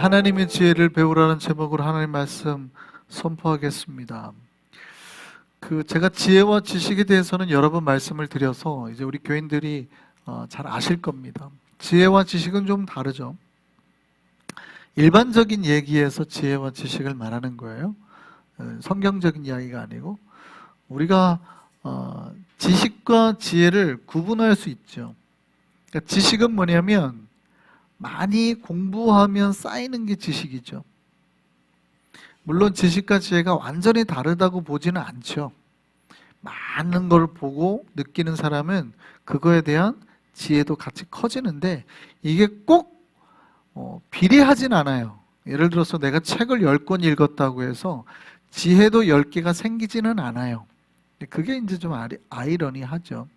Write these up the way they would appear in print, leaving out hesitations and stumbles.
하나님의 지혜를 배우라는 제목으로 하나님 말씀 선포하겠습니다. 제가 지혜와 지식에 대해서는 여러 번 말씀을 드려서 이제 우리 교인들이 잘 아실 겁니다. 지혜와 지식은 좀 다르죠. 일반적인 얘기에서 지혜와 지식을 말하는 거예요. 성경적인 이야기가 아니고 우리가 지식과 지혜를 구분할 수 있죠. 그러니까 지식은 뭐냐면 많이 공부하면 쌓이는 게 지식이죠. 물론 지식과 지혜가 완전히 다르다고 보지는 않죠. 많은 걸 보고 느끼는 사람은 그거에 대한 지혜도 같이 커지는데 이게 꼭 비례하진 않아요. 예를 들어서 내가 책을 10권 읽었다고 해서 지혜도 10개가 생기지는 않아요. 그게 이제 좀 아이러니하죠.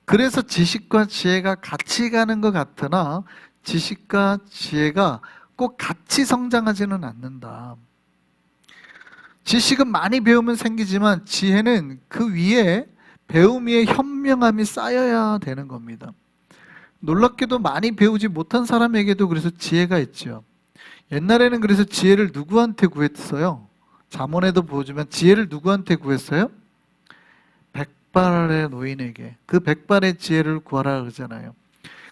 그래서 지식과 지혜가 같이 가는 것 같으나 지식과 지혜가 꼭 같이 성장하지는 않는다. 지식은 많이 배우면 생기지만 지혜는 그 위에 배움 위에 현명함이 쌓여야 되는 겁니다. 놀랍게도 많이 배우지 못한 사람에게도 그래서 지혜가 있죠. 옛날에는 그래서 지혜를 누구한테 구했어요? 잠언에도 보여주면 지혜를 누구한테 구했어요? 백발의 노인에게. 그 백발의 지혜를 구하라 그러잖아요.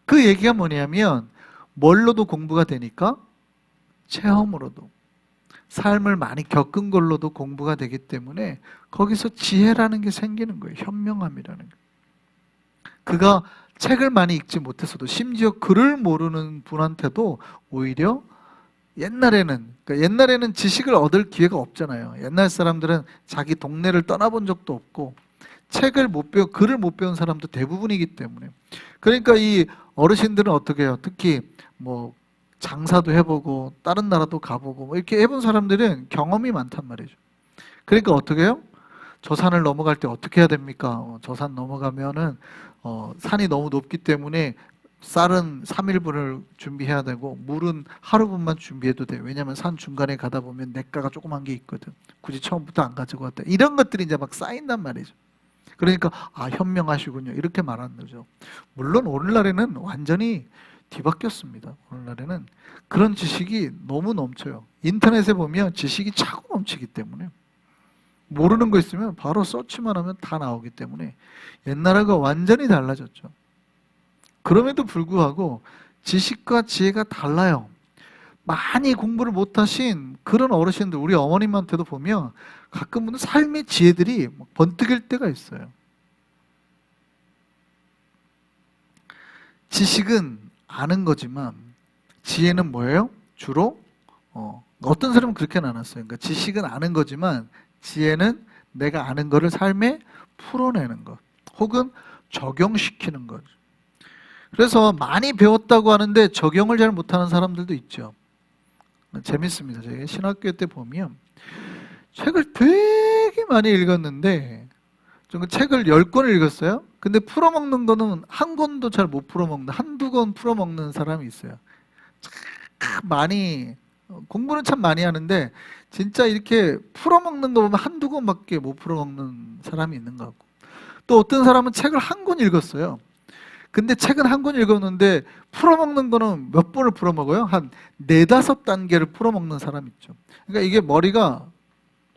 그 얘기가 뭐냐면 뭘로도 공부가 되니까 체험으로도 삶을 많이 겪은 걸로도 공부가 되기 때문에 거기서 지혜라는 게 생기는 거예요. 현명함이라는 게. 그가 책을 많이 읽지 못했어도 심지어 글을 모르는 분한테도 오히려 옛날에는 지식을 얻을 기회가 없잖아요. 옛날 사람들은 자기 동네를 떠나본 적도 없고 글을 못 배운 사람도 대부분이기 때문에. 그러니까 이 어르신들은 어떻게 해요? 특히 장사도 해보고 다른 나라도 가보고 이렇게 해본 사람들은 경험이 많단 말이죠. 그러니까 어떻게 해요? 저 산을 넘어갈 때 어떻게 해야 됩니까? 저 산 넘어가면은 산이 너무 높기 때문에 쌀은 3일분을 준비해야 되고 물은 하루분만 준비해도 돼요. 왜냐하면 산 중간에 가다 보면 냇가가 조그만 게 있거든. 굳이 처음부터 안 가지고 왔다. 이런 것들이 이제 막 쌓인단 말이죠. 그러니까 현명하시군요. 이렇게 말하는 거죠. 물론 오늘날에는 완전히 뒤바뀌었습니다. 오늘날에는 그런 지식이 너무 넘쳐요. 인터넷에 보면 지식이 차고 넘치기 때문에 모르는 거 있으면 바로 서치만 하면 다 나오기 때문에 옛날하고 완전히 달라졌죠. 그럼에도 불구하고 지식과 지혜가 달라요. 많이 공부를 못하신 그런 어르신들, 우리 어머님한테도 보면 가끔은 삶의 지혜들이 번뜩일 때가 있어요. 지식은 아는 거지만 지혜는 뭐예요? 주로 어떤 사람은 그렇게 나눴어요. 그러니까 지식은 아는 거지만 지혜는 내가 아는 거를 삶에 풀어내는 것 혹은 적용시키는 것. 그래서 많이 배웠다고 하는데 적용을 잘 못하는 사람들도 있죠. 재밌습니다. 제가 신학교 때 보면 책을 되게 많이 읽었는데 좀 책을 10권을 읽었어요. 근데 풀어먹는 거는 한 권도 잘 못 풀어먹는, 한두 권 풀어먹는 사람이 있어요. 참 많이 공부는 참 많이 하는데 진짜 이렇게 풀어먹는 거 보면 한두 권밖에 못 풀어먹는 사람이 있는 것 같고, 또 어떤 사람은 책을 한 권 읽었어요. 근데 책은 한 권 읽었는데 풀어먹는 거는 몇 번을 풀어먹어요? 한 4-5단계를 풀어먹는 사람 있죠. 그러니까 이게 머리가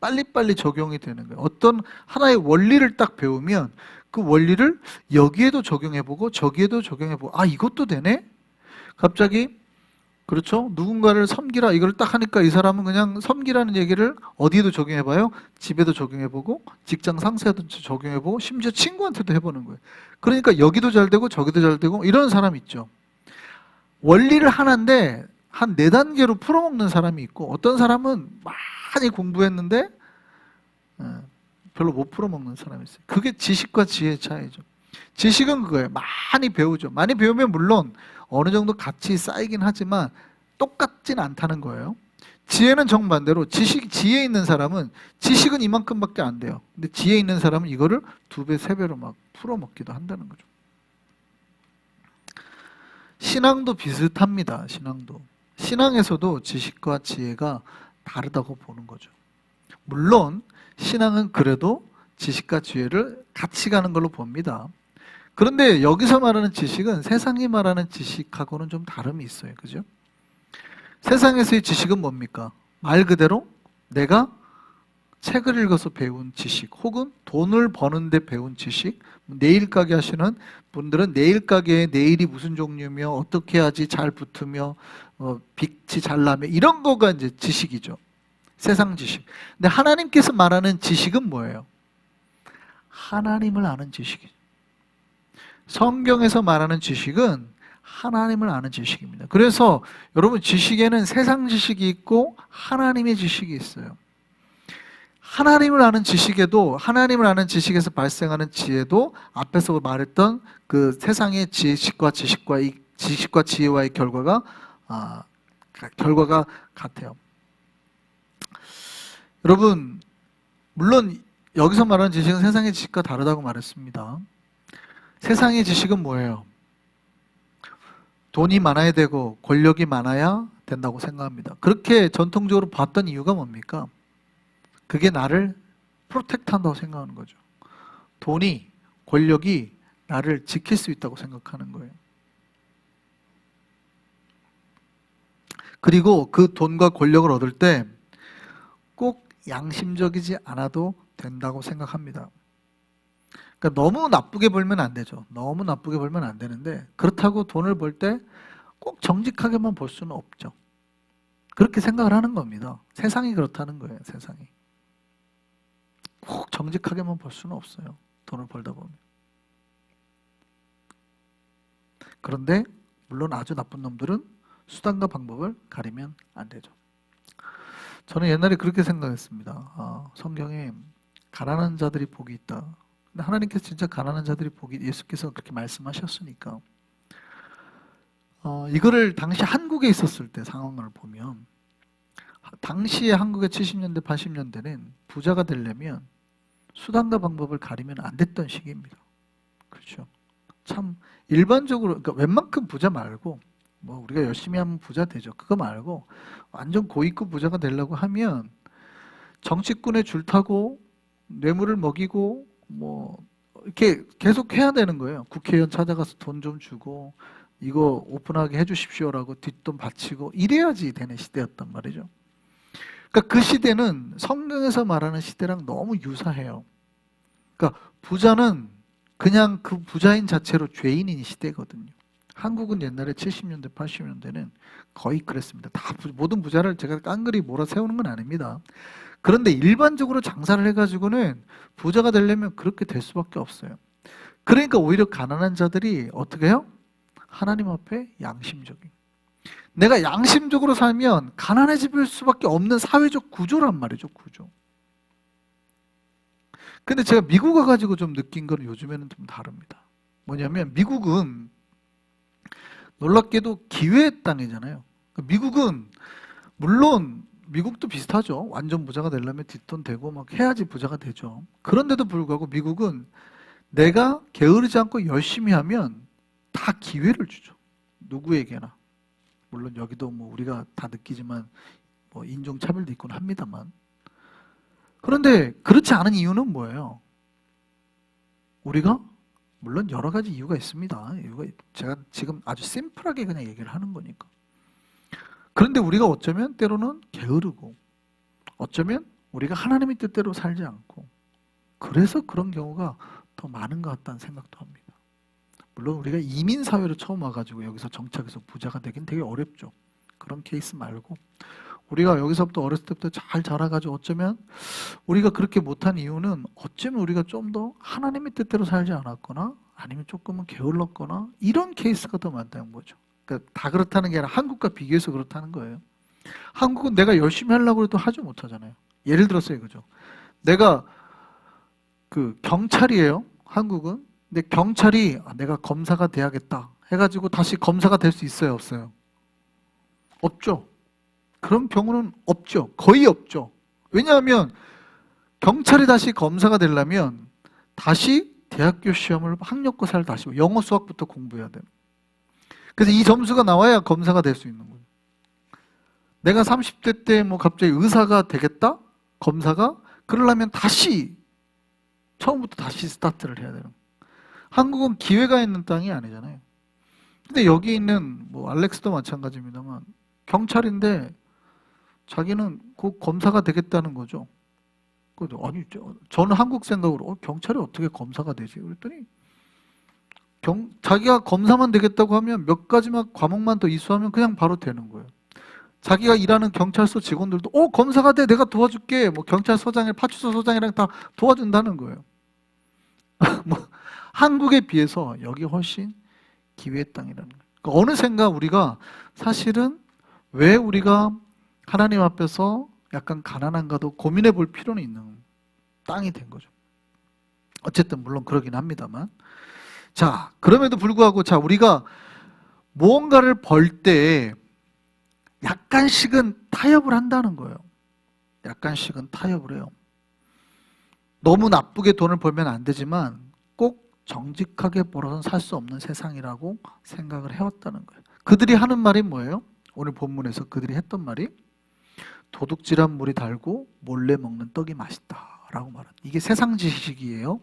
빨리빨리 적용이 되는 거예요. 어떤 하나의 원리를 딱 배우면 그 원리를 여기에도 적용해보고 저기에도 적용해보고 이것도 되네? 갑자기 그렇죠? 누군가를 섬기라 이걸 딱 하니까 이 사람은 그냥 섬기라는 얘기를 어디에도 적용해봐요. 집에도 적용해보고 직장 상사에도 적용해보고 심지어 친구한테도 해보는 거예요. 그러니까 여기도 잘 되고 저기도 잘 되고 이런 사람 있죠. 원리를 하나인데 한 4단계로 풀어먹는 사람이 있고, 어떤 사람은 많이 공부했는데 별로 못 풀어먹는 사람이 있어요. 그게 지식과 지혜의 차이죠. 지식은 그거예요. 많이 배우죠. 많이 배우면 물론 어느 정도 가치 쌓이긴 하지만 똑같진 않다는 거예요. 지혜는 정반대로 지혜 있는 사람은 지식은 이만큼밖에 안 돼요. 근데 지혜 있는 사람은 이거를 2배, 3배로 막 풀어먹기도 한다는 거죠. 신앙도 비슷합니다. 신앙에서도 지식과 지혜가 다르다고 보는 거죠. 물론 신앙은 그래도 지식과 지혜를 같이 가는 걸로 봅니다. 그런데 여기서 말하는 지식은 세상이 말하는 지식하고는 좀 다름이 있어요. 그죠? 세상에서의 지식은 뭡니까? 말 그대로 내가 책을 읽어서 배운 지식 혹은 돈을 버는데 배운 지식. 네일 가게 하시는 분들은 네일 가게의 네일이 무슨 종류며 어떻게 해야지 잘 붙으며 빛이 잘 나며 이런 거가 이제 지식이죠. 세상 지식. 근데 하나님께서 말하는 지식은 뭐예요? 하나님을 아는 지식이죠. 성경에서 말하는 지식은 하나님을 아는 지식입니다. 그래서 여러분 지식에는 세상 지식이 있고 하나님의 지식이 있어요. 하나님을 아는 지식에도 하나님을 아는 지식에서 발생하는 지혜도 앞에서 말했던 그 세상의 지식과 지혜와의 결과가 같아요. 여러분 물론 여기서 말하는 지식은 세상의 지식과 다르다고 말했습니다. 세상의 지식은 뭐예요? 돈이 많아야 되고 권력이 많아야 된다고 생각합니다. 그렇게 전통적으로 봤던 이유가 뭡니까? 그게 나를 프로텍트한다고 생각하는 거죠. 돈이, 권력이 나를 지킬 수 있다고 생각하는 거예요. 그리고 그 돈과 권력을 얻을 때 꼭 양심적이지 않아도 된다고 생각합니다. 그러니까 너무 나쁘게 벌면 안 되죠. 너무 나쁘게 벌면 안 되는데 그렇다고 돈을 벌 때 꼭 정직하게만 벌 수는 없죠. 그렇게 생각을 하는 겁니다. 세상이 그렇다는 거예요. 세상이. 꼭 정직하게만 벌 수는 없어요. 돈을 벌다 보면. 그런데 물론 아주 나쁜 놈들은 수단과 방법을 가리면 안 되죠. 저는 옛날에 그렇게 생각했습니다. 성경에 가난한 자들이 복이 있다. 근데 하나님께서 진짜 가난한 자들이 복이 예수께서 그렇게 말씀하셨으니까 이거를 당시 한국에 있었을 때 상황을 보면 당시에 한국의 70년대 80년대는 부자가 되려면 수단과 방법을 가리면 안 됐던 시기입니다. 그렇죠. 참 일반적으로 그러니까 웬만큼 부자 말고 뭐 우리가 열심히 하면 부자 되죠. 그거 말고 완전 고위급 부자가 되려고 하면 정치꾼의 줄 타고 뇌물을 먹이고 뭐 이렇게 계속 해야 되는 거예요. 국회의원 찾아가서 돈 좀 주고 이거 오픈하게 해주십시오라고 뒷돈 바치고 이래야지 되는 시대였단 말이죠. 그러니까 그 시대는 성경에서 말하는 시대랑 너무 유사해요. 그러니까 부자는 그냥 그 부자인 자체로 죄인인 시대거든요. 한국은 옛날에 70년대, 80년대는 거의 그랬습니다. 모든 부자를 제가 깡그리 몰아세우는 건 아닙니다. 그런데 일반적으로 장사를 해가지고는 부자가 되려면 그렇게 될 수밖에 없어요. 그러니까 오히려 가난한 자들이 어떻게 해요? 하나님 앞에 양심적인. 내가 양심적으로 살면 가난해질 수밖에 없는 사회적 구조란 말이죠, 구조. 근데 제가 미국 와가지고 좀 느낀 건 요즘에는 좀 다릅니다. 뭐냐면 미국은 놀랍게도 기회의 땅이잖아요. 미국은 물론 미국도 비슷하죠. 완전 부자가 되려면 뒷돈 대고 막 해야지 부자가 되죠. 그런데도 불구하고 미국은 내가 게으르지 않고 열심히 하면 다 기회를 주죠. 누구에게나. 물론 여기도 뭐 우리가 다 느끼지만 뭐 인종차별도 있곤 합니다만. 그런데 그렇지 않은 이유는 뭐예요? 우리가 물론 여러 가지 이유가 있습니다. 제가 지금 아주 심플하게 그냥 얘기를 하는 거니까. 그런데 우리가 어쩌면 때로는 게으르고 어쩌면 우리가 하나님의 뜻대로 살지 않고 그래서 그런 경우가 더 많은 것 같다는 생각도 합니다. 물론 우리가 이민 사회로 처음 와가지고 여기서 정착해서 부자가 되긴 되게 어렵죠. 그런 케이스 말고 우리가 여기서부터 어렸을 때부터 잘 자라가지고 어쩌면 우리가 그렇게 못한 이유는 어쩌면 우리가 좀 더 하나님의 뜻대로 살지 않았거나 아니면 조금은 게을렀거나 이런 케이스가 더 많다는 거죠. 그러니까 다 그렇다는 게 아니라 한국과 비교해서 그렇다는 거예요. 한국은 내가 열심히 하려고 해도 하지 못하잖아요. 예를 들어서 이거죠. 내가 그 경찰이에요. 한국은. 근데 경찰이 내가 검사가 돼야겠다 해가지고 다시 검사가 될 수 있어요, 없어요? 없죠. 그런 경우는 없죠. 거의 없죠. 왜냐하면 경찰이 다시 검사가 되려면 다시 대학교 시험을 학력고사를 다시 영어 수학부터 공부해야 돼요. 그래서 이 점수가 나와야 검사가 될 수 있는 거예요. 내가 30대 때 뭐 갑자기 의사가 되겠다? 검사가? 그러려면 다시 처음부터 다시 스타트를 해야 되는 거예요. 한국은 기회가 있는 땅이 아니잖아요. 근데 여기 있는 뭐 알렉스도 마찬가지입니다만 경찰인데 자기는 곧 검사가 되겠다는 거죠. 아니, 저는 한국 생각으로 경찰이 어떻게 검사가 되지? 그랬더니 자기가 검사만 되겠다고 하면 몇 가지만 과목만 더 이수하면 그냥 바로 되는 거예요. 자기가 일하는 경찰서 직원들도 검사가 돼, 내가 도와줄게. 뭐 경찰서장이랑 파출소장이랑 다 도와준다는 거예요. 뭐 한국에 비해서 여기 훨씬 기회의 땅이라는 거예요. 그러니까 어느샌가 우리가 사실은 왜 우리가 하나님 앞에서 약간 가난한가도 고민해 볼 필요는 있는 땅이 된 거죠. 어쨌든 물론 그러긴 합니다만. 자, 그럼에도 불구하고 우리가 무언가를 벌 때 약간씩은 타협을 한다는 거예요. 약간씩은 타협을 해요. 너무 나쁘게 돈을 벌면 안 되지만 꼭 정직하게 벌어서는 살 수 없는 세상이라고 생각을 해왔다는 거예요. 그들이 하는 말이 뭐예요? 오늘 본문에서 그들이 했던 말이 도둑질한 물이 달고 몰래 먹는 떡이 맛있다라고 말하는, 이게 세상 지식이에요.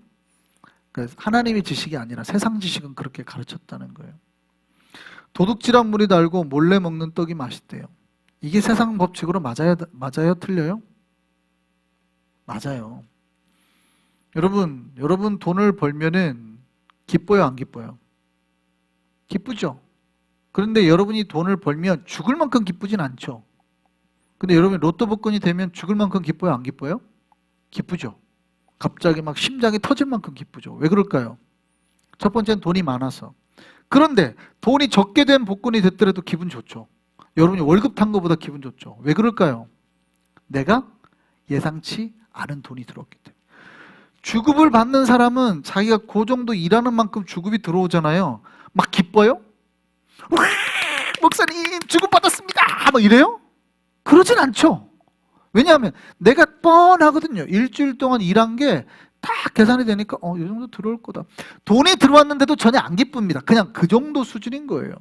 그러니까 하나님의 지식이 아니라 세상 지식은 그렇게 가르쳤다는 거예요. 도둑질한 물이 달고 몰래 먹는 떡이 맛있대요. 이게 세상 법칙으로 맞아요? 틀려요? 맞아요. 여러분 돈을 벌면은 기뻐요, 안 기뻐요? 기쁘죠? 그런데 여러분이 돈을 벌면 죽을 만큼 기쁘진 않죠. 근데 여러분이 로또 복권이 되면 죽을 만큼 기뻐요, 안 기뻐요? 기쁘죠. 갑자기 막 심장이 터질 만큼 기쁘죠. 왜 그럴까요? 첫 번째는 돈이 많아서. 그런데 돈이 적게 된 복권이 됐더라도 기분 좋죠. 여러분이 월급 탄 것보다 기분 좋죠. 왜 그럴까요? 내가 예상치 않은 돈이 들어왔기 때문에. 주급을 받는 사람은 자기가 그 정도 일하는 만큼 주급이 들어오잖아요. 막 기뻐요? 목사님 주급 받았습니다! 막 이래요? 그러진 않죠. 왜냐하면 내가 뻔하거든요. 일주일 동안 일한 게 딱 계산이 되니까 이 정도 들어올 거다. 돈이 들어왔는데도 전혀 안 기쁩니다. 그냥 그 정도 수준인 거예요.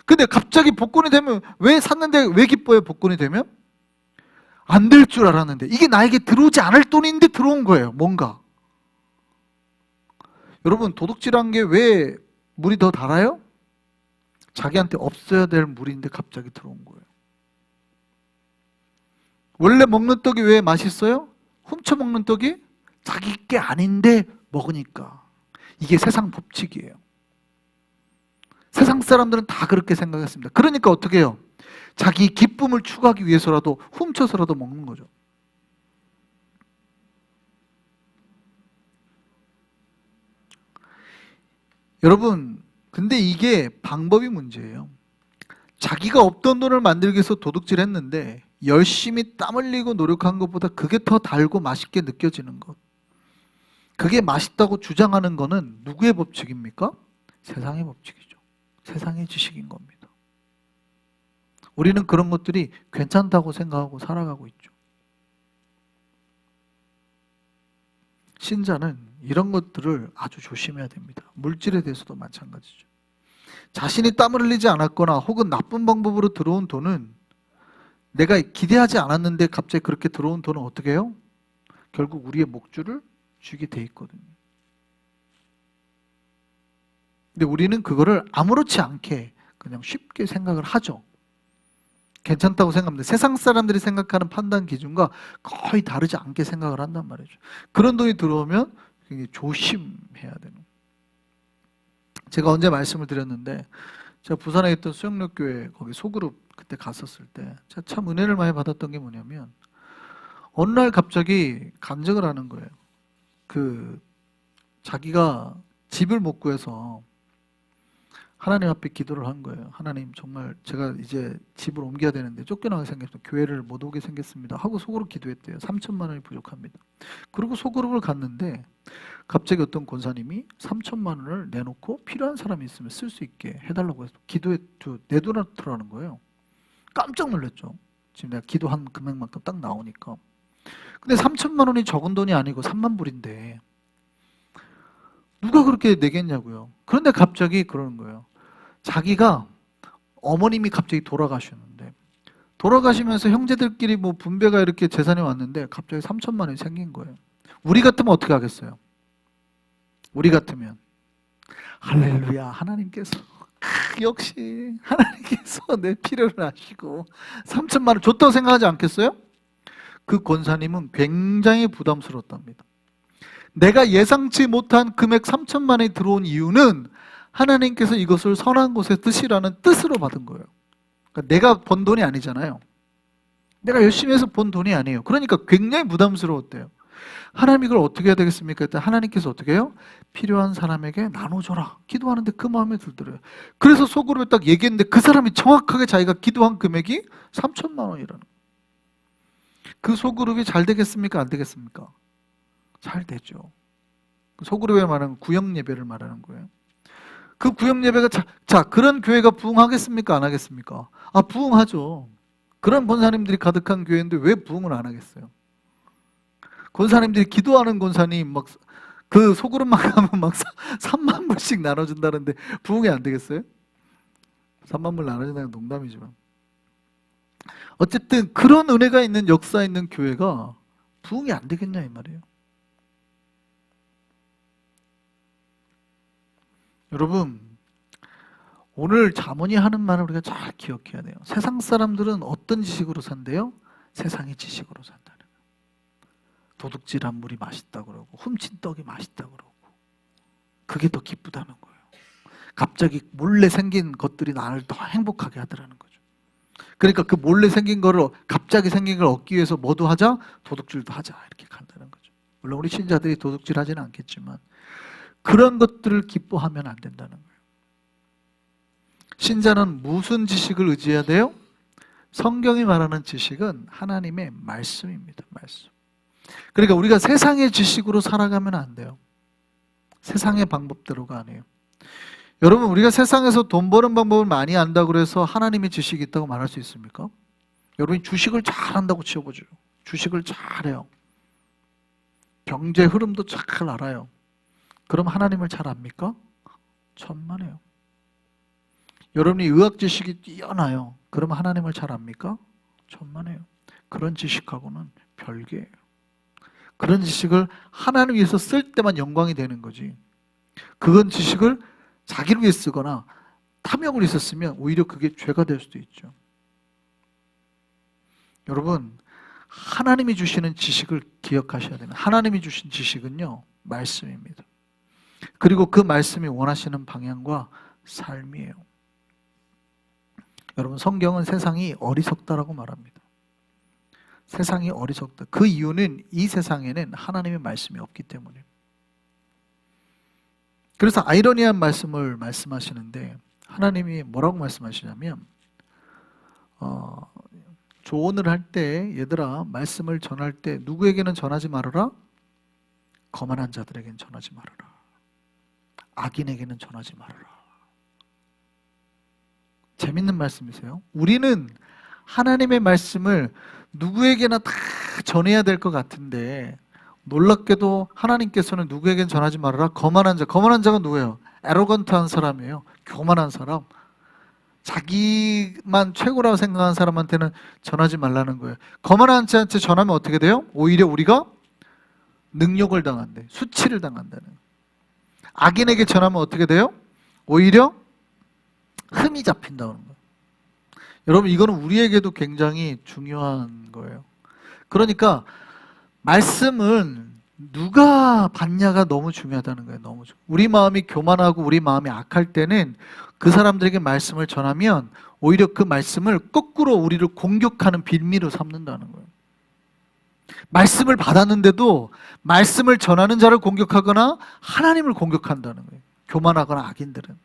근데 갑자기 복권이 되면 왜 샀는데 왜 기뻐요? 복권이 되면? 안 될 줄 알았는데 이게 나에게 들어오지 않을 돈인데 들어온 거예요. 뭔가. 여러분 도둑질한 게 왜 물이 더 달아요? 자기한테 없어야 될 물인데 갑자기 들어온 거예요. 원래 먹는 떡이 왜 맛있어요? 훔쳐 먹는 떡이 자기 게 아닌데 먹으니까. 이게 세상 법칙이에요. 세상 사람들은 다 그렇게 생각했습니다. 그러니까 어떻게 해요? 자기 기쁨을 추구하기 위해서라도 훔쳐서라도 먹는 거죠. 여러분, 근데 이게 방법이 문제예요. 자기가 없던 돈을 만들기 위해서 도둑질했는데 열심히 땀 흘리고 노력한 것보다 그게 더 달고 맛있게 느껴지는 것. 그게 맛있다고 주장하는 거는 누구의 법칙입니까? 세상의 법칙이죠. 세상의 지식인 겁니다. 우리는 그런 것들이 괜찮다고 생각하고 살아가고 있죠. 신자는 이런 것들을 아주 조심해야 됩니다. 물질에 대해서도 마찬가지죠. 자신이 땀을 흘리지 않았거나 혹은 나쁜 방법으로 들어온 돈은 내가 기대하지 않았는데 갑자기 그렇게 들어온 돈은 어떻게 해요? 결국 우리의 목줄을 쥐게 돼 있거든요. 근데 우리는 그거를 아무렇지 않게 그냥 쉽게 생각을 하죠. 괜찮다고 생각합니다. 세상 사람들이 생각하는 판단 기준과 거의 다르지 않게 생각을 한단 말이죠. 그런 돈이 들어오면 굉장히 조심해야 되는. 제가 언제 말씀을 드렸는데 제가 부산에 있던 수영력교회 거기 소그룹 그때 갔었을 때 제가 참 은혜를 많이 받았던 게 뭐냐면 어느 날 갑자기 간증을 하는 거예요. 자기가 집을 못 구해서 하나님 앞에 기도를 한 거예요. 하나님 정말 제가 이제 집을 옮겨야 되는데 쫓겨나게 생겼습니다. 교회를 못 오게 생겼습니다. 하고 속으로 기도했대요. 3천만 원이 부족합니다. 그리고 소그룹을 갔는데 갑자기 어떤 권사님이 3천만 원을 내놓고 필요한 사람이 있으면 쓸 수 있게 해달라고 해서 기도에 내도라는 거예요. 깜짝 놀랐죠. 지금 내가 기도한 금액만큼 딱 나오니까. 근데 3천만 원이 적은 돈이 아니고 3만 불인데 누가 그렇게 내겠냐고요. 그런데 갑자기 그러는 거예요. 자기가 어머님이 갑자기 돌아가셨는데 돌아가시면서 형제들끼리 뭐 분배가 이렇게 재산이 왔는데 갑자기 3천만 원이 생긴 거예요. 우리 같으면 어떻게 하겠어요? 우리 같으면 할렐루야 하나님께서 역시 하나님께서 내 필요를 아시고 3천만 원 줬다고 생각하지 않겠어요? 그 권사님은 굉장히 부담스러웠답니다. 내가 예상치 못한 금액 3천만 원이 들어온 이유는 하나님께서 이것을 선한 곳에 쓰시라는 뜻으로 받은 거예요. 그러니까 내가 번 돈이 아니잖아요. 내가 열심히 해서 번 돈이 아니에요. 그러니까 굉장히 부담스러웠대요. 하나님 이걸 어떻게 해야 되겠습니까? 그때 하나님께서 어떻게 해요? 필요한 사람에게 나눠줘라. 기도하는데 그 마음에 들더래요. 그래서 속으로 딱 얘기했는데 그 사람이 정확하게 자기가 기도한 금액이 3천만 원이라는 거예요. 그 소그룹이 잘 되겠습니까? 안 되겠습니까? 잘 되죠. 그 소그룹에 말하는 구역 예배를 말하는 거예요. 그 구역 예배가 그런 교회가 부흥하겠습니까? 안 하겠습니까? 부흥하죠. 그런 권사님들이 가득한 교회인데 왜 부흥을 안 하겠어요? 권사님들이 기도하는 권사님 막 그 소그룹만 가면 막 3만 불씩 나눠준다는데 부흥이 안 되겠어요? 3만 불 나눠준다는 건 농담이지만 어쨌든 그런 은혜가 있는 역사 있는 교회가 부흥이 안 되겠냐 이 말이에요. 여러분 오늘 자문이 하는 말을 우리가 잘 기억해야 돼요. 세상 사람들은 어떤 지식으로 산대요? 세상의 지식으로 산다는 거예요. 도둑질한 물이 맛있다고 그러고 훔친 떡이 맛있다고 그러고 그게 더 기쁘다는 거예요. 갑자기 몰래 생긴 것들이 나를 더 행복하게 하더라는 거죠. 그러니까 그 몰래 생긴 거를 갑자기 생긴 걸 얻기 위해서 뭐도 하자? 도둑질도 하자 이렇게 간다는 거죠. 물론 우리 신자들이 도둑질 하지는 않겠지만 그런 것들을 기뻐하면 안 된다는 거예요. 신자는 무슨 지식을 의지해야 돼요? 성경이 말하는 지식은 하나님의 말씀입니다. 말씀. 그러니까 우리가 세상의 지식으로 살아가면 안 돼요. 세상의 방법대로가 아니에요. 여러분 우리가 세상에서 돈 버는 방법을 많이 안다고 해서 하나님의 지식이 있다고 말할 수 있습니까? 여러분이 주식을 잘한다고 치워보죠. 주식을 잘해요. 경제 흐름도 잘 알아요. 그럼 하나님을 잘 압니까? 천만에요. 여러분이 의학 지식이 뛰어나요. 그럼 하나님을 잘 압니까? 천만에요. 그런 지식하고는 별개예요. 그런 지식을 하나님 위해서 쓸 때만 영광이 되는 거지. 그건 지식을 자기를 위해 쓰거나 탐욕을 위해서 쓰면 오히려 그게 죄가 될 수도 있죠. 여러분 하나님이 주시는 지식을 기억하셔야 됩니다. 하나님이 주신 지식은요 말씀입니다. 그리고 그 말씀이 원하시는 방향과 삶이에요. 여러분 성경은 세상이 어리석다라고 말합니다. 세상이 어리석다. 그 이유는 이 세상에는 하나님의 말씀이 없기 때문이에요. 그래서 아이러니한 말씀을 말씀하시는데 하나님이 뭐라고 말씀하시냐면 조언을 할 때 얘들아 말씀을 전할 때 누구에게는 전하지 말아라? 거만한 자들에게는 전하지 말아라. 악인에게는 전하지 말아라. 재밌는 말씀이세요. 우리는 하나님의 말씀을 누구에게나 다 전해야 될 것 같은데 놀랍게도 하나님께서는 누구에겐 전하지 말아라. 거만한 자. 거만한 자가 누구예요? 에로건트한 사람이에요. 교만한 사람. 자기만 최고라고 생각하는 사람한테는 전하지 말라는 거예요. 거만한 자한테 전하면 어떻게 돼요? 오히려 우리가 능욕을 당한대. 수치를 당한다는 거예요. 악인에게 전하면 어떻게 돼요? 오히려 흠이 잡힌다는 거예요. 여러분 이거는 우리에게도 굉장히 중요한 거예요. 그러니까 말씀은 누가 받냐가 너무 중요하다는 거예요. 너무 우리 마음이 교만하고 우리 마음이 악할 때는 그 사람들에게 말씀을 전하면 오히려 그 말씀을 거꾸로 우리를 공격하는 빌미로 삼는다는 거예요. 말씀을 받았는데도 말씀을 전하는 자를 공격하거나 하나님을 공격한다는 거예요. 교만하거나 악인들은.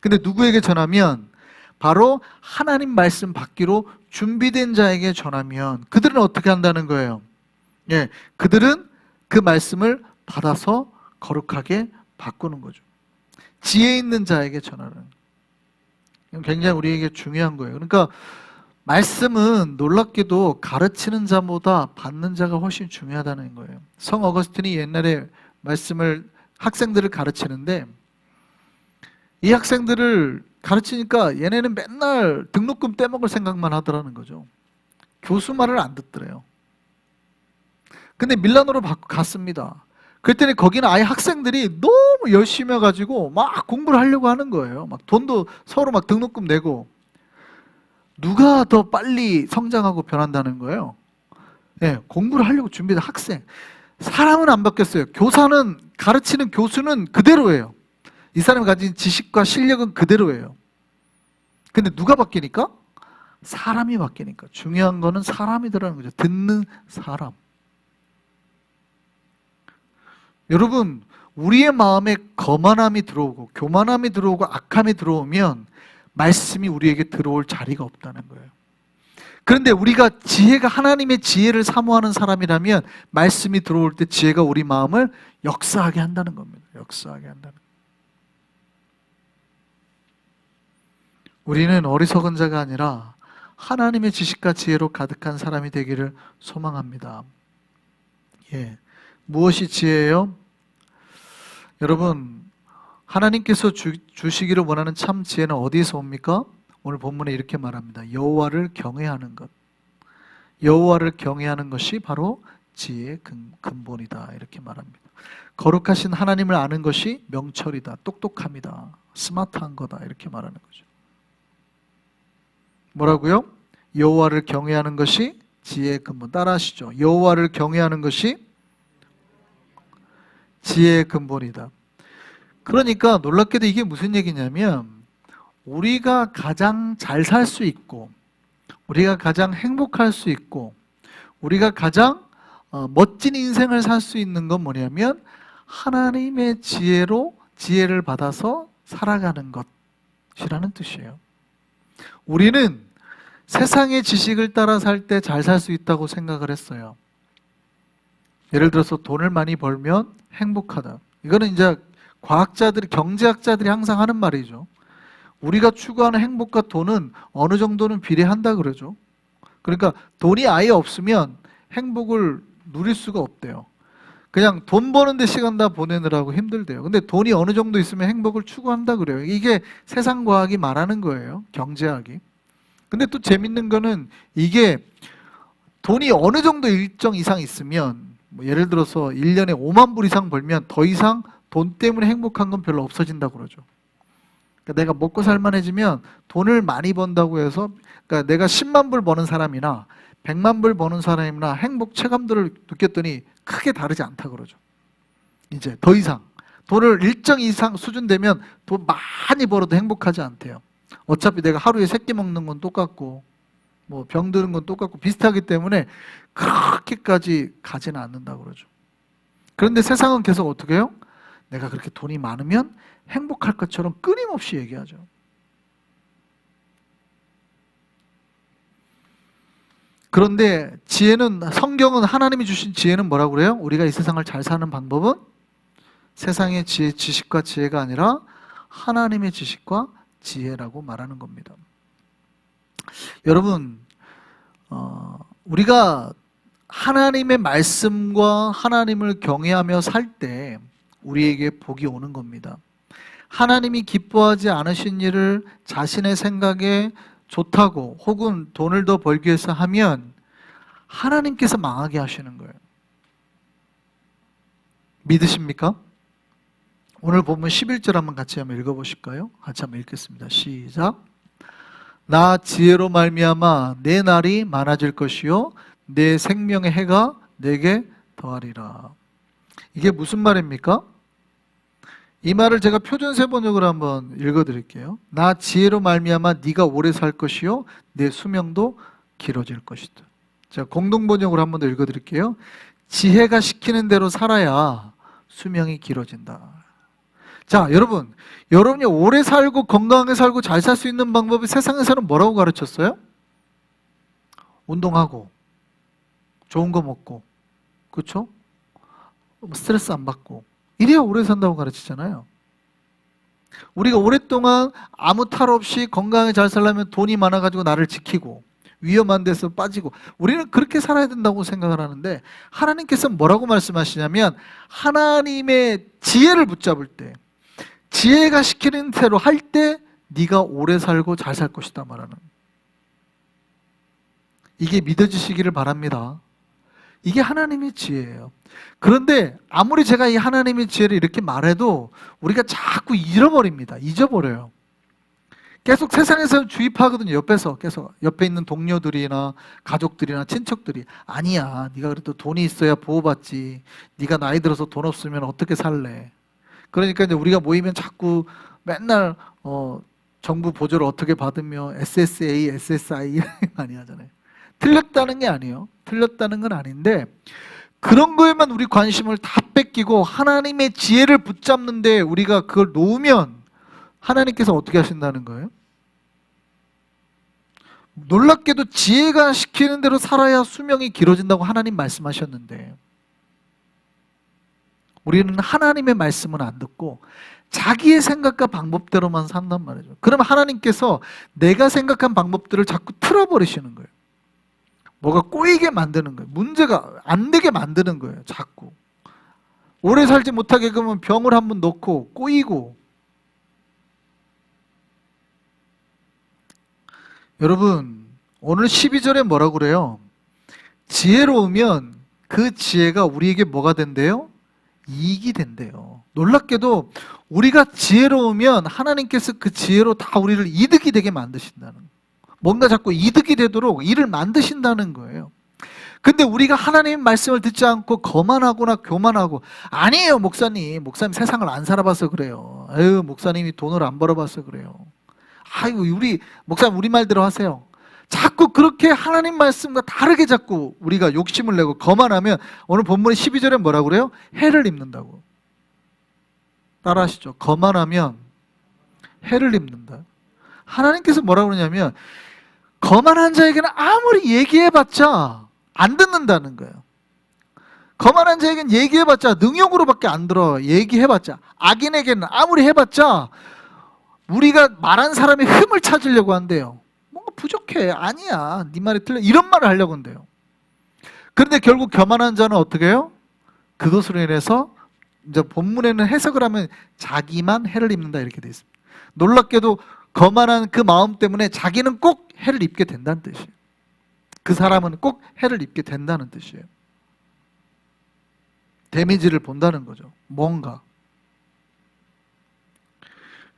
근데 누구에게 전하면 바로 하나님 말씀 받기로 준비된 자에게 전하면 그들은 어떻게 한다는 거예요? 예, 그들은 그 말씀을 받아서 거룩하게 바꾸는 거죠. 지혜 있는 자에게 전하는. 굉장히 우리에게 중요한 거예요. 그러니까 말씀은 놀랍게도 가르치는 자보다 받는 자가 훨씬 중요하다는 거예요. 성 어거스틴이 옛날에 말씀을 학생들을 가르치는데 이 학생들을 가르치니까 얘네는 맨날 등록금 떼먹을 생각만 하더라는 거죠. 교수 말을 안 듣더래요. 근데 밀라노로 갔습니다. 그랬더니 거기는 아예 학생들이 너무 열심히 해가지고 막 공부를 하려고 하는 거예요. 막 돈도 서로 막 등록금 내고. 누가 더 빨리 성장하고 변한다는 거예요? 네, 공부를 하려고 준비된 학생. 사람은 안 바뀌었어요. 교사는, 가르치는 교수는 그대로예요. 이 사람이 가진 지식과 실력은 그대로예요. 근데 누가 바뀌니까? 사람이 바뀌니까. 중요한 거는 사람이더라는 거죠. 듣는 사람. 여러분, 우리의 마음에 거만함이 들어오고 교만함이 들어오고 악함이 들어오면 말씀이 우리에게 들어올 자리가 없다는 거예요. 그런데 우리가 지혜가 하나님의 지혜를 사모하는 사람이라면 말씀이 들어올 때 지혜가 우리 마음을 역사하게 한다는 겁니다. 역사하게 한다는 거예요. 우리는 어리석은 자가 아니라 하나님의 지식과 지혜로 가득한 사람이 되기를 소망합니다. 예. 무엇이 지혜예요? 여러분, 하나님께서 주시기를 원하는 참 지혜는 어디에서 옵니까? 오늘 본문에 이렇게 말합니다. 여호와를 경외하는 것. 여호와를 경외하는 것이 바로 지혜의 근본이다. 이렇게 말합니다. 거룩하신 하나님을 아는 것이 명철이다. 똑똑함이다. 스마트한 거다. 이렇게 말하는 거죠. 뭐라고요? 여호와를 경외하는 것이 지혜의 근본. 따라하시죠. 여호와를 경외하는 것이 지혜의 근본이다. 그러니까 놀랍게도 이게 무슨 얘기냐면 우리가 가장 잘 살 수 있고 우리가 가장 행복할 수 있고 우리가 가장 멋진 인생을 살 수 있는 건 뭐냐면 하나님의 지혜를 받아서 살아가는 것이라는 뜻이에요. 우리는 세상의 지식을 따라 살 때 잘 살 수 있다고 생각을 했어요. 예를 들어서 돈을 많이 벌면 행복하다. 이거는 이제 과학자들이, 경제학자들이 항상 하는 말이죠. 우리가 추구하는 행복과 돈은 어느 정도는 비례한다 그러죠. 그러니까 돈이 아예 없으면 행복을 누릴 수가 없대요. 그냥 돈 버는데 시간 다 보내느라고 힘들대요. 근데 돈이 어느 정도 있으면 행복을 추구한다 그래요. 이게 세상 과학이 말하는 거예요. 경제학이. 근데 또 재밌는 거는 이게 돈이 어느 정도 일정 이상 있으면 뭐 예를 들어서 1년에 5만 불 이상 벌면 더 이상 돈 때문에 행복한 건 별로 없어진다고 그러죠. 그러니까 내가 먹고 살만해지면 돈을 많이 번다고 해서 그러니까 내가 10만 불 버는 사람이나 100만 불 버는 사람이나 행복 체감들을 느꼈더니 크게 다르지 않다 그러죠. 이제 더 이상 돈을 일정 이상 수준 되면 돈 많이 벌어도 행복하지 않대요. 어차피 내가 하루에 3끼 먹는 건 똑같고 뭐 병드는 건 똑같고 비슷하기 때문에 그렇게까지 가지는 않는다고 그러죠. 그런데 세상은 계속 어떻게 해요? 내가 그렇게 돈이 많으면 행복할 것처럼 끊임없이 얘기하죠. 그런데 지혜는, 성경은 하나님이 주신 지혜는 뭐라고 그래요? 우리가 이 세상을 잘 사는 방법은 세상의 지식과 지혜가 아니라 하나님의 지식과 지혜라고 말하는 겁니다. 여러분, 우리가 하나님의 말씀과 하나님을 경외하며 살 때 우리에게 복이 오는 겁니다. 하나님이 기뻐하지 않으신 일을 자신의 생각에 좋다고 혹은 돈을 더 벌기 위해서 하면 하나님께서 망하게 하시는 거예요. 믿으십니까? 오늘 보면 11절 한번 같이 한번 읽어보실까요? 같이 한번 읽겠습니다. 시작. 나 지혜로 말미암아 내 날이 많아질 것이요 내 생명의 해가 내게 더하리라. 이게 무슨 말입니까? 이 말을 제가 표준세 번역으로 한번 읽어드릴게요. 나 지혜로 말미암아 네가 오래 살 것이요 내 수명도 길어질 것이다. 자, 공동 번역으로 한번 더 읽어드릴게요. 지혜가 시키는 대로 살아야 수명이 길어진다. 자, 여러분이 오래 살고 건강하게 살고 잘 살 수 있는 방법이 세상에서는 뭐라고 가르쳤어요? 운동하고 좋은 거 먹고 그렇죠? 스트레스 안 받고 이래야 오래 산다고 가르치잖아요. 우리가 오랫동안 아무 탈 없이 건강하게 잘 살려면 돈이 많아가지고 나를 지키고 위험한 데서 빠지고 우리는 그렇게 살아야 된다고 생각을 하는데 하나님께서 뭐라고 말씀하시냐면 하나님의 지혜를 붙잡을 때 지혜가 시키는 대로 할 때 네가 오래 살고 잘 살 것이다 말하는, 이게 믿어지시기를 바랍니다. 이게 하나님의 지혜예요. 그런데 아무리 제가 이 하나님의 지혜를 이렇게 말해도 우리가 자꾸 잃어버립니다. 잊어버려요. 계속 세상에서 주입하거든요. 옆에서 계속 옆에 있는 동료들이나 가족들이나 친척들이 아니야, 네가 그래도 돈이 있어야 보호받지, 네가 나이 들어서 돈 없으면 어떻게 살래. 그러니까 이제 우리가 모이면 자꾸 맨날 정부 보조를 어떻게 받으며 SSA, SSI 많이 하잖아요. 틀렸다는 게 아니에요. 틀렸다는 건 아닌데 그런 거에만 우리 관심을 다 뺏기고 하나님의 지혜를 붙잡는데 우리가 그걸 놓으면 하나님께서 어떻게 하신다는 거예요? 놀랍게도 지혜가 시키는 대로 살아야 수명이 길어진다고 하나님 말씀하셨는데 우리는 하나님의 말씀은 안 듣고 자기의 생각과 방법대로만 산단 말이죠. 그러면 하나님께서 내가 생각한 방법들을 자꾸 틀어버리시는 거예요. 뭐가 꼬이게 만드는 거예요. 문제가 안 되게 만드는 거예요. 자꾸 오래 살지 못하게 그러면 병을 한번 넣고 꼬이고. 여러분 오늘 12절에 뭐라고 그래요? 지혜로우면 그 지혜가 우리에게 뭐가 된대요? 이익이 된대요. 놀랍게도 우리가 지혜로우면 하나님께서 그 지혜로 다 우리를 이득이 되게 만드신다는 거예요. 뭔가 자꾸 이득이 되도록 일을 만드신다는 거예요. 근데 우리가 하나님의 말씀을 듣지 않고 거만하거나 교만하고 아니에요 목사님 세상을 안 살아봐서 그래요. 아유 목사님이 돈을 안 벌어봐서 그래요. 아이고 우리 목사님 우리 말대로 하세요. 자꾸 그렇게 하나님 말씀과 다르게 자꾸 우리가 욕심을 내고 거만하면 오늘 본문의 12절에 뭐라고 그래요? 해를 입는다고. 따라하시죠. 거만하면 해를 입는다. 하나님께서 뭐라고 그러냐면 거만한 자에게는 아무리 얘기해봤자 안 듣는다는 거예요. 거만한 자에게는 얘기해봤자 능욕으로밖에 안 들어. 얘기해봤자 악인에게는 아무리 해봤자 우리가 말한 사람의 흠을 찾으려고 한대요. 뭔가 부족해. 아니야. 네 말이 틀려. 이런 말을 하려고 한대요. 그런데 결국 교만한 자는 어떻게 해요? 그것으로 인해서 이제 본문에는 해석을 하면 자기만 해를 입는다 이렇게 돼 있습니다. 놀랍게도 거만한 그 마음 때문에 자기는 꼭 해를 입게 된다는 뜻이에요. 그 사람은 꼭 해를 입게 된다는 뜻이에요. 데미지를 본다는 거죠. 뭔가.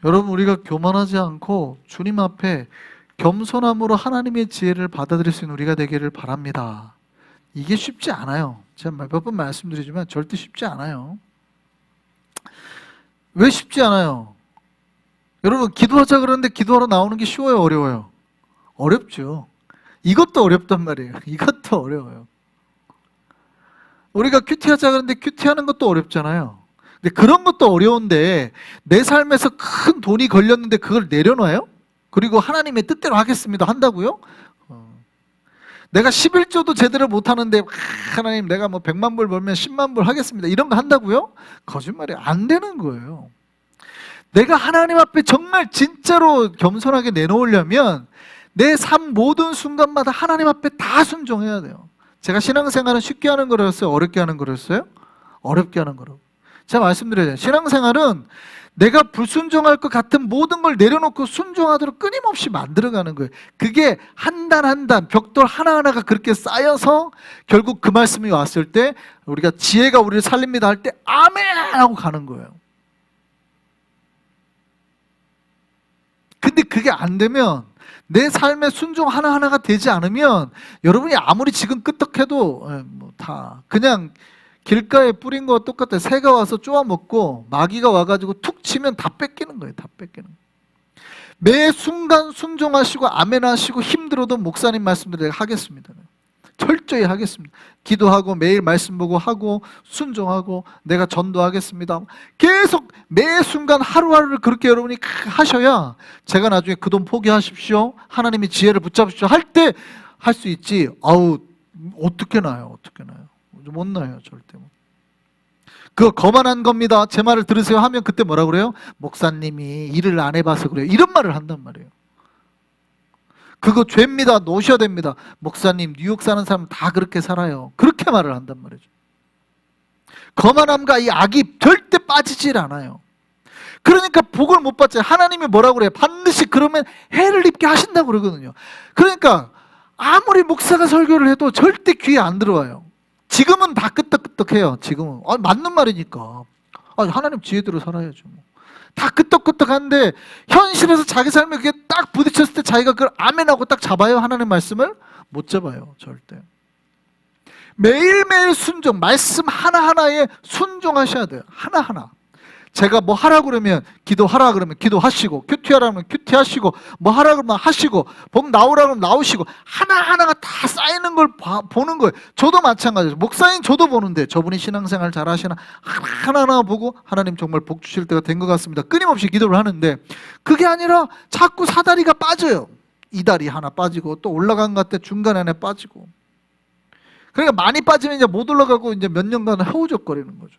여러분 우리가 교만하지 않고 주님 앞에 겸손함으로 하나님의 지혜를 받아들일 수 있는 우리가 되기를 바랍니다. 이게 쉽지 않아요. 제가 몇 번 말씀드리지만 절대 쉽지 않아요. 왜 쉽지 않아요? 여러분 기도하자 그러는데 기도하러 나오는 게 쉬워요 어려워요? 어렵죠. 이것도 어렵단 말이에요. 이것도 어려워요. 우리가 큐티하자 그러는데 큐티하는 것도 어렵잖아요. 근데 그런 것도 어려운데 내 삶에서 큰 돈이 걸렸는데 그걸 내려놔요? 그리고 하나님의 뜻대로 하겠습니다 한다고요? 내가 11조도 제대로 못하는데 하나님 내가 뭐 100만 불 벌면 10만 불 하겠습니다 이런 거 한다고요? 거짓말이 안 되는 거예요. 내가 하나님 앞에 정말 진짜로 겸손하게 내놓으려면 내 삶 모든 순간마다 하나님 앞에 다 순종해야 돼요. 제가 신앙생활은 쉽게 하는 거였어요? 어렵게 하는 거였어요? 어렵게 하는 거라고. 제가 말씀드려요. 신앙생활은 내가 불순종할 것 같은 모든 걸 내려놓고 순종하도록 끊임없이 만들어가는 거예요. 그게 한 단 한 단, 벽돌 하나하나가 그렇게 쌓여서 결국 그 말씀이 왔을 때 우리가 지혜가 우리를 살립니다 할 때 아멘! 하고 가는 거예요. 근데 그게 안 되면 내 삶의 순종 하나하나가 되지 않으면 여러분이 아무리 지금 끄떡해도 다 그냥 길가에 뿌린 거와 똑같아요. 새가 와서 쪼아 먹고 마귀가 와가지고 툭 치면 다 뺏기는 거예요. 다 뺏기는 거예요. 매 순간 순종하시고 아멘 하시고 힘들어도 목사님 말씀대로 내가 하겠습니다. 철저히 하겠습니다. 기도하고 매일 말씀 보고 하고 순종하고 내가 전도하겠습니다. 계속 매 순간 하루하루를 그렇게 여러분이 하셔야 제가 나중에 그 돈 포기하십시오. 하나님의 지혜를 붙잡으십시오. 할 때 할 수 있지. 아우 어떻게 나요? 어떻게 나요? 못 나요. 절대 못. 그거 거만한 겁니다. 제 말을 들으세요 하면 그때 뭐라 그래요? 목사님이 일을 안 해봐서 그래요. 이런 말을 한단 말이에요. 그거 죄입니다. 놓으셔야 됩니다. 목사님 뉴욕 사는 사람 다 그렇게 살아요. 그렇게 말을 한단 말이죠. 거만함과 이 악이 절대 빠지질 않아요. 그러니까 복을 못 받지. 하나님이 뭐라고 그래요? 반드시 그러면 해를 입게 하신다고 그러거든요. 그러니까 아무리 목사가 설교를 해도 절대 귀에 안 들어와요. 지금은 다 끄떡끄떡해요. 지금은 맞는 말이니까. 하나님 지혜대로 살아야죠. 다 끄떡끄떡한데 현실에서 자기 삶에 그게 딱 부딪혔을 때 자기가 그걸 아멘하고 딱 잡아요? 하나님 말씀을 못 잡아요. 절대. 매일매일 순종, 말씀 하나하나에 순종하셔야 돼요. 하나하나. 제가 뭐 하라 그러면 기도하라 그러면 기도하시고, 큐티하라 그러면 큐티하시고, 뭐 하라 그러면 하시고, 복 나오라 그러면 나오시고, 하나하나가 다 쌓이는 걸 보는 거예요. 저도 마찬가지예요. 목사님 저도 보는데 저분이 신앙생활 잘 하시나 하나하나 보고 하나님 정말 복 주실 때가 된 것 같습니다. 끊임없이 기도를 하는데 그게 아니라 자꾸 사다리가 빠져요. 이 다리 하나 빠지고 또 올라간 것 같아 중간에 하나 빠지고. 그러니까 많이 빠지면 이제 못 올라가고 이제 몇 년간 허우적거리는 거죠.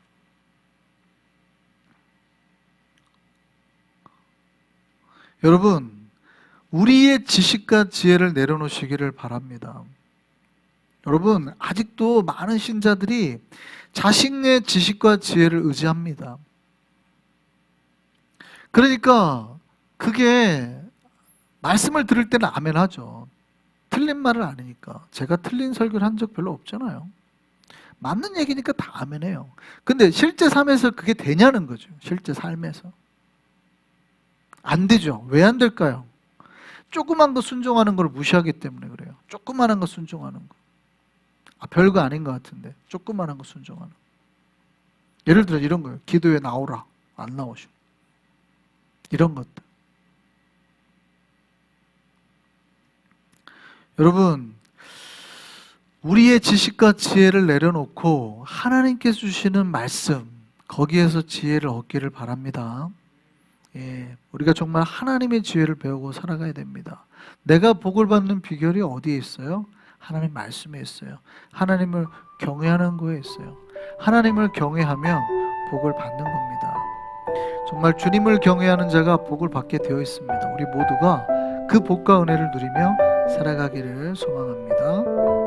여러분, 우리의 지식과 지혜를 내려놓으시기를 바랍니다. 여러분, 아직도 많은 신자들이 자신의 지식과 지혜를 의지합니다. 그러니까 그게 말씀을 들을 때는 아멘하죠. 틀린 말을 아니니까. 제가 틀린 설교를 한 적 별로 없잖아요. 맞는 얘기니까 다 아멘해요. 근데 실제 삶에서 그게 되냐는 거죠. 실제 삶에서. 안 되죠. 왜 안 될까요? 조그만 거 순종하는 걸 무시하기 때문에 그래요. 조그만한 거 순종하는 거. 별거 아닌 것 같은데 조그만한 거 순종하는 거. 예를 들어 이런 거예요. 기도에 나오라. 안 나오셔. 이런 것들. 여러분, 우리의 지식과 지혜를 내려놓고 하나님께서 주시는 말씀, 거기에서 지혜를 얻기를 바랍니다. 우리가 정말 하나님의 지혜를 배우고 살아가야 됩니다. 내가 복을 받는 비결이 어디에 있어요? 하나님 말씀에 있어요. 하나님을 경외하는 거에 있어요. 하나님을 경외하며 복을 받는 겁니다. 정말 주님을 경외하는 자가 복을 받게 되어 있습니다. 우리 모두가 그 복과 은혜를 누리며 살아가기를 소망합니다.